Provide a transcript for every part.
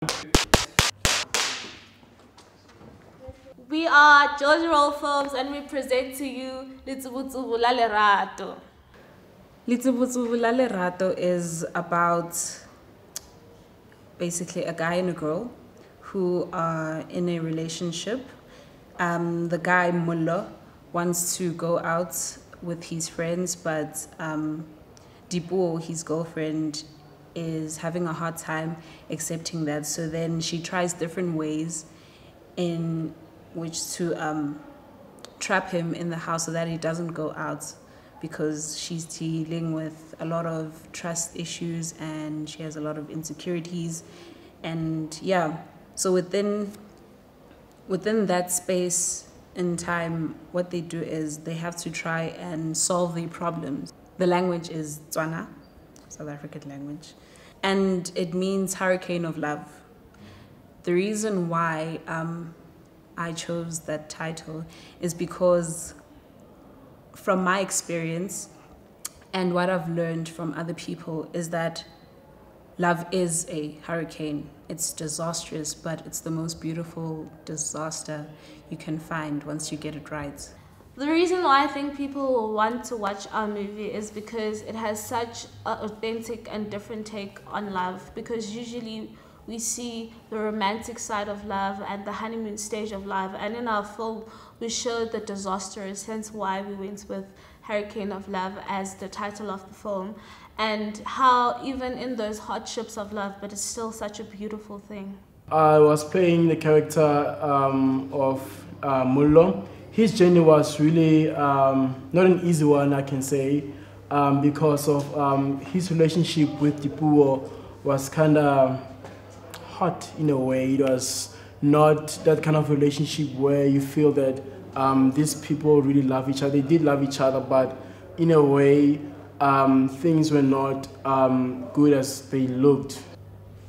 We are George Roll Films and we present to you Letsubutsubu la Lerato. Letsubutsubu la Lerato is about basically a guy and a girl who are in a relationship. The guy, Mullo, wants to go out with his friends, but Dipuo, his girlfriend, is having a hard time accepting that. So then she tries different ways in which to trap him in the house so that he doesn't go out, because she's dealing with a lot of trust issues and she has a lot of insecurities. And yeah, so within that space in time, what they do is they have to try and solve the problems. The language is Tswana, South African language, and it means hurricane of love. The reason why I chose that title is because from my experience and what I've learned from other people is that love is a hurricane. It's disastrous, but it's the most beautiful disaster you can find once you get it right. The reason why I think people will want to watch our movie is because it has such an authentic and different take on love, because usually we see the romantic side of love and the honeymoon stage of love, and in our film we show the disastrous, hence why we went with Hurricane of Love as the title of the film, and how even in those hardships of love, but it's still such a beautiful thing. I was playing the character of Mullo. His journey was really not an easy one, I can say, because of his relationship with Dipuo was kind of hot in a way. It was not that kind of relationship where you feel that these people really love each other. They did love each other, but in a way, things were not good as they looked.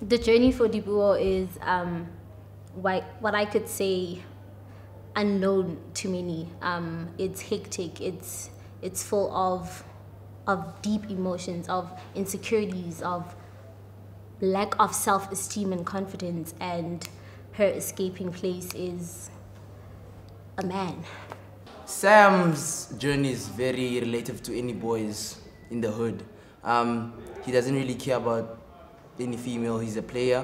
The journey for Dipuo is what I could say unknown to many. It's hectic. It's full of deep emotions, of insecurities, of lack of self-esteem and confidence, and her escaping place is a man. Sam's journey is very relative to any boys in the hood. He doesn't really care about any female. He's a player.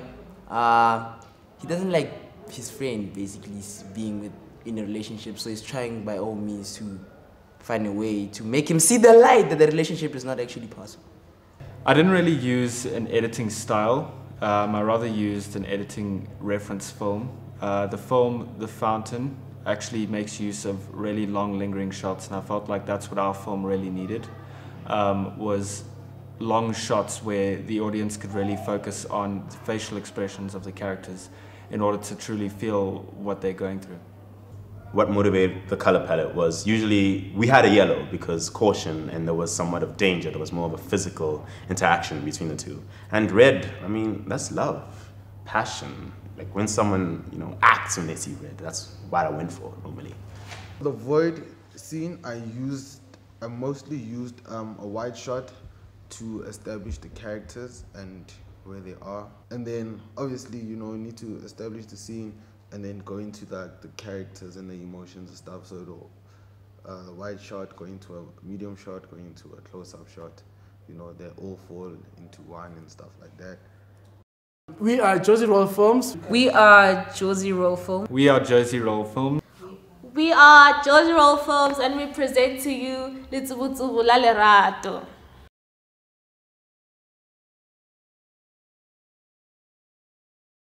He doesn't like his friend basically being in a relationship, so he's trying by all means to find a way to make him see the light that the relationship is not actually possible. I didn't really use an editing style. I rather used an editing reference film. The film, The Fountain, actually makes use of really long lingering shots, and I felt like that's what our film really needed, was long shots where the audience could really focus on the facial expressions of the characters in order to truly feel what they're going through. What motivated the color palette was usually we had a yellow because caution, and there was somewhat of danger. There was more of a physical interaction between the two. And red, I mean, that's love, passion. Like when someone, acts when they see red, that's what I went for normally. The void scene, I mostly used a wide shot to establish the characters and where they are. And then obviously, you need to establish the scene and then go into the characters and the emotions and stuff. So the wide shot going to a medium shot, going into a close-up shot, they all fall into one and stuff like that. We are Josie Roll Films. We are Josie Roll Films. We are Josie Roll Films. We are George Roll Films and we present to you Letsubutsubu la Lerato.